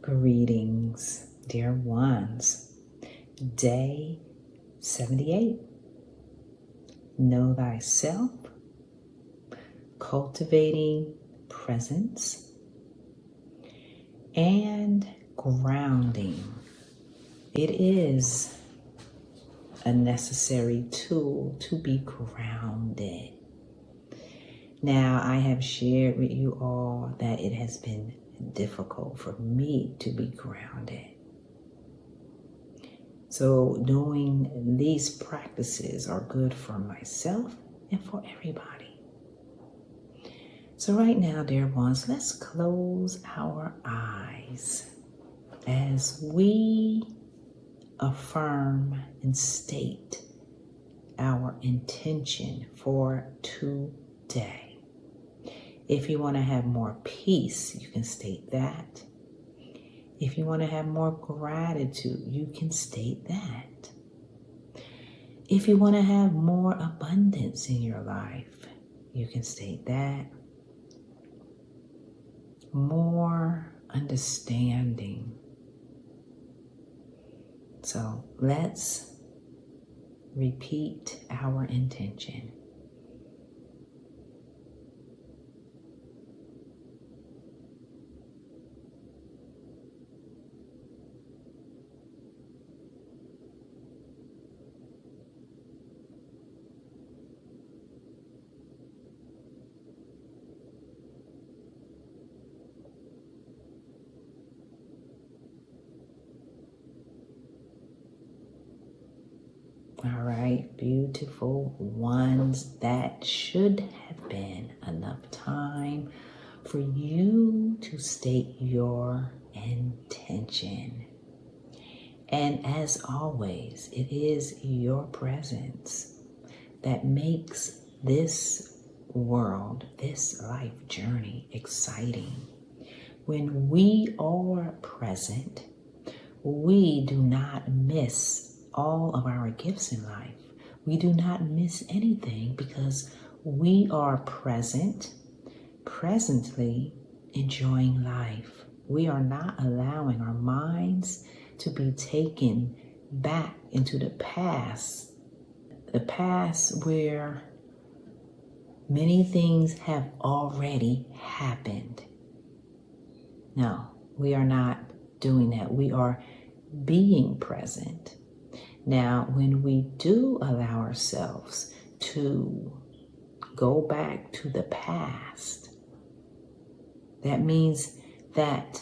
Greetings, dear ones. Day 78. Know thyself, cultivating presence, and grounding. It is a necessary tool to be grounded. Now, I have shared with you all that it has been difficult for me to be grounded. So doing these practices are good for myself and for everybody. So right now, dear ones, let's close our eyes as we affirm and state our intention for today. If you want to have more peace, you can state that. If you want to have more gratitude, you can state that. If you want to have more abundance in your life, you can state that. More understanding. So let's repeat our intention. All right, beautiful ones, that should have been enough time for you to state your intention. And as always, it is your presence that makes this world, this life journey exciting. When we are present, we do not miss all of our gifts in life. We do not miss anything because we are presently enjoying life. We are not allowing our minds to be taken back into the past where many things have already happened. No, we are not doing that. We are being present. Now, when we do allow ourselves to go back to the past, that means that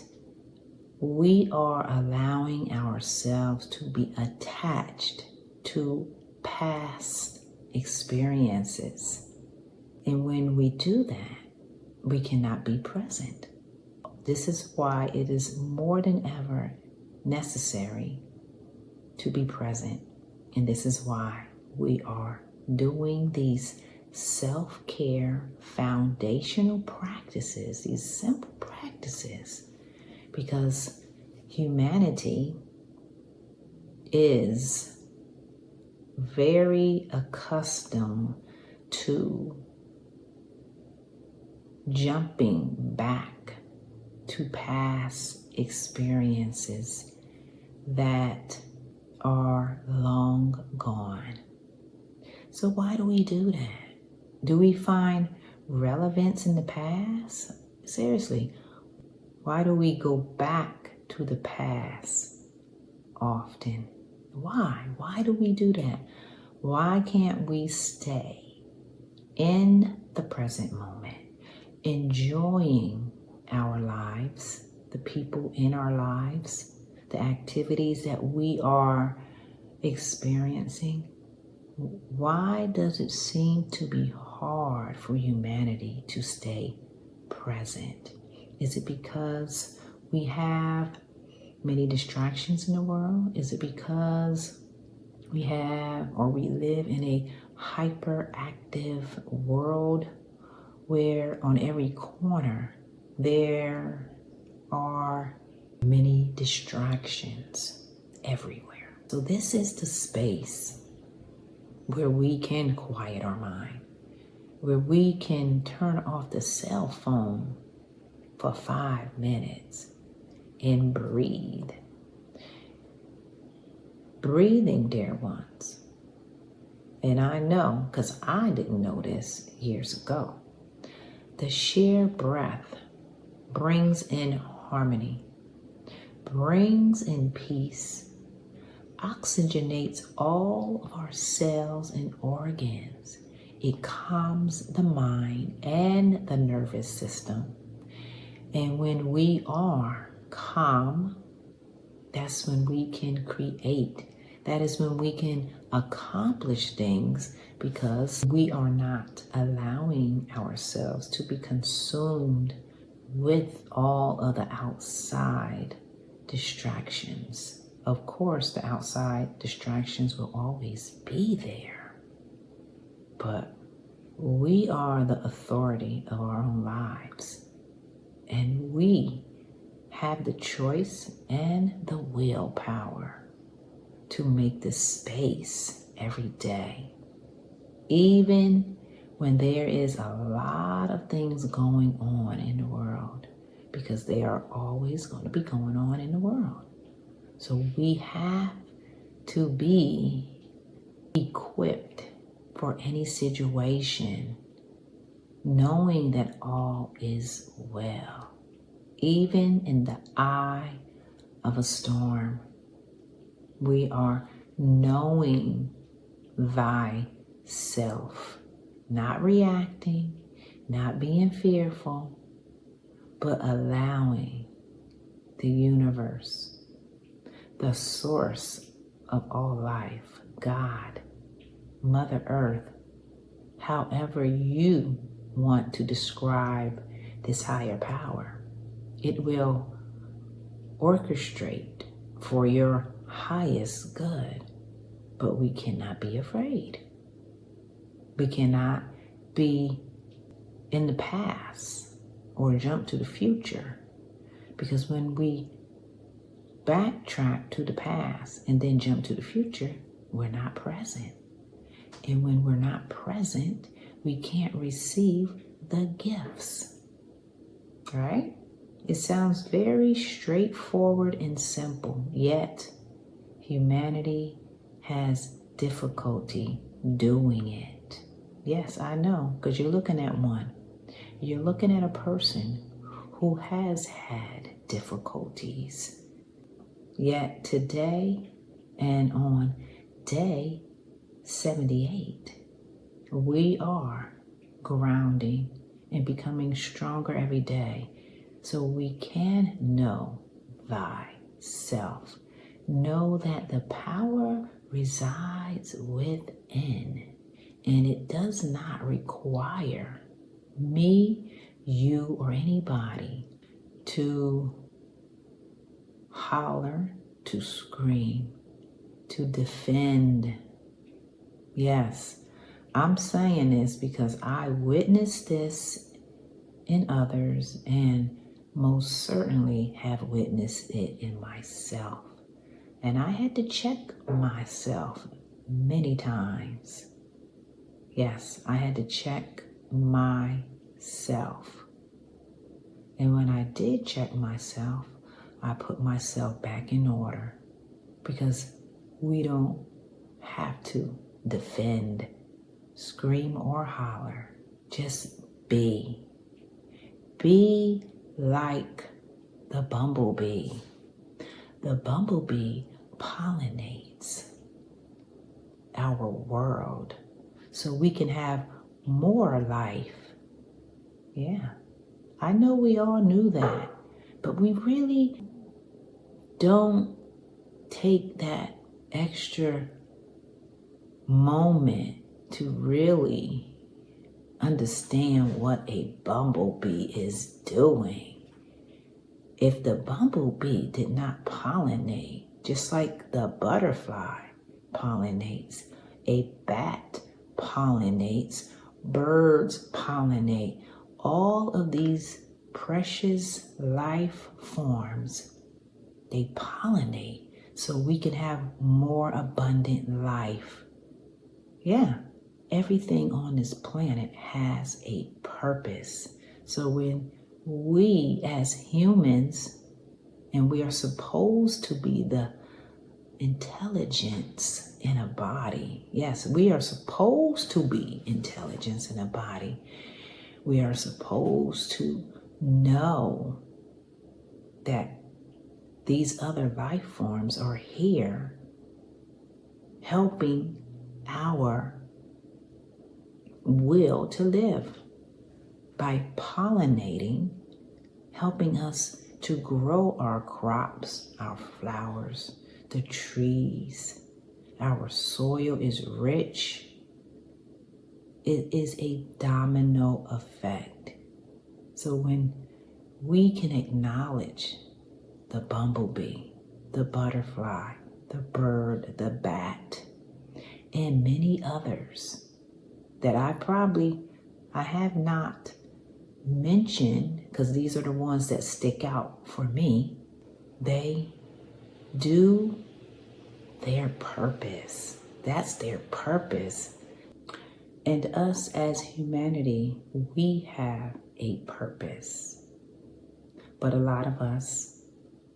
we are allowing ourselves to be attached to past experiences. And when we do that, we cannot be present. This is why it is more than ever necessary to be present. And this is why we are doing these self-care foundational practices, these simple practices, because humanity is very accustomed to jumping back to past experiences that are long gone. So why do we do that? Do we find relevance in the past? Seriously, why do we go back to the past often? Why? Why do we do that? Why can't we stay in the present moment, enjoying our lives, the people in our lives, the activities that we are experiencing? Why does it seem to be hard for humanity to stay present? Is it because we have many distractions in the world? Is it because we live in a hyperactive world where on every corner there are many distractions everywhere? So this is the space where we can quiet our mind, where we can turn off the cell phone for 5 minutes and breathe. Breathing, dear ones. And I know, because I didn't know this years ago, the sheer breath brings in harmony, brings in peace, oxygenates all of our cells and organs. It calms the mind and the nervous system. And when we are calm, that's when we can create. That is when we can accomplish things, because we are not allowing ourselves to be consumed with all of the outside distractions. Of course, the outside distractions will always be there, but we are the authority of our own lives, and we have the choice and the willpower to make the space every day, even when there is a lot of things going on in the world, because they are always going to be going on in the world. So we have to be equipped for any situation, knowing that all is well, even in the eye of a storm. We are knowing thyself, not reacting, not being fearful, but allowing the universe, the source of all life, God, Mother Earth, however you want to describe this higher power. It will orchestrate for your highest good, but we cannot be afraid. We cannot be in the past or jump to the future, because when we backtrack to the past and then jump to the future, we're not present. And when we're not present, we can't receive the gifts, right? It sounds very straightforward and simple, yet humanity has difficulty doing it. Yes, I know, because you're looking at one. You're looking at a person who has had difficulties. Yet today, and on day 78, we are grounding and becoming stronger every day, so we can know thyself. Know that the power resides within, and it does not require me, you, or anybody to holler, to scream, to defend. Yes, I'm saying this because I witnessed this in others, and most certainly have witnessed it in myself. And I had to check myself many times. Yes, I had to check myself. And when I did check myself, I put myself back in order, because we don't have to defend, scream, or holler. Just be. Be like the bumblebee. The bumblebee pollinates our world so we can have more life. Yeah, I know we all knew that, but we really don't take that extra moment to really understand what a bumblebee is doing. If the bumblebee did not pollinate, just like the butterfly pollinates, a bat pollinates, birds pollinate, all of these precious life forms, they pollinate so we can have more abundant life. Yeah, everything on this planet has a purpose. So when we as humans And we are supposed to be the intelligence in a body. Yes, we are supposed to be intelligence in a body. We are supposed to know that these other life forms are here helping our will to live by pollinating, helping us to grow our crops, our flowers, the trees. Our soil is rich. It is a domino effect. So when we can acknowledge the bumblebee, the butterfly, the bird, the bat, and many others that I have not mentioned, because these are the ones that stick out for me, they do their purpose. That's their purpose. And us as humanity, we have a purpose. But a lot of us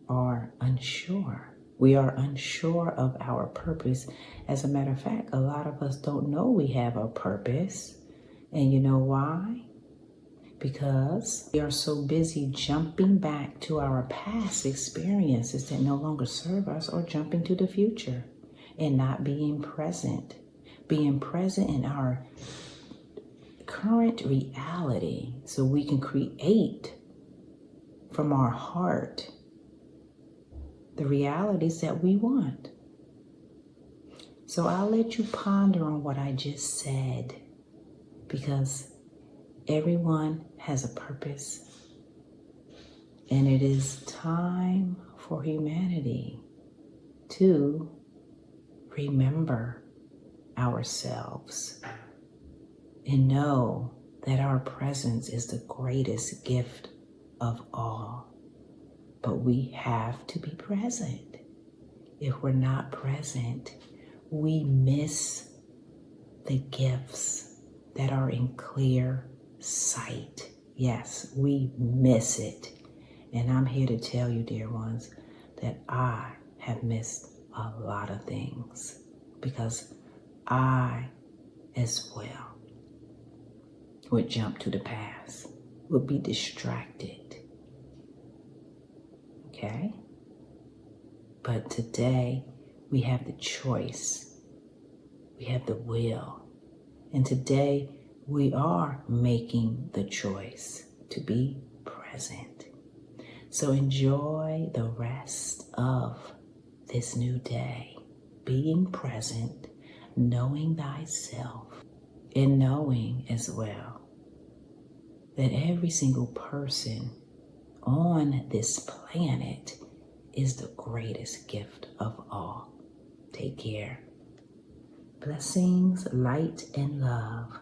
are unsure. We are unsure of our purpose. As a matter of fact, a lot of us don't know we have a purpose. And you know why? Because we are so busy jumping back to our past experiences that no longer serve us, or jumping to the future and not being present. Being present in our current reality so we can create from our heart the realities that we want. So I'll let you ponder on what I just said, because everyone has a purpose, and it is time for humanity to remember ourselves and know that our presence is the greatest gift of all. But we have to be present. If we're not present, we miss the gifts that are in clear sight. Yes, we miss it. And I'm here to tell you, dear ones, that I have missed a lot of things, because I as well would jump to the past, would be distracted. Okay? But today we have the choice. We have the will. And today we are making the choice to be present. So enjoy the rest of this new day, being present, knowing thyself, and knowing as well that every single person on this planet is the greatest gift of all. Take care. Blessings, light, and love.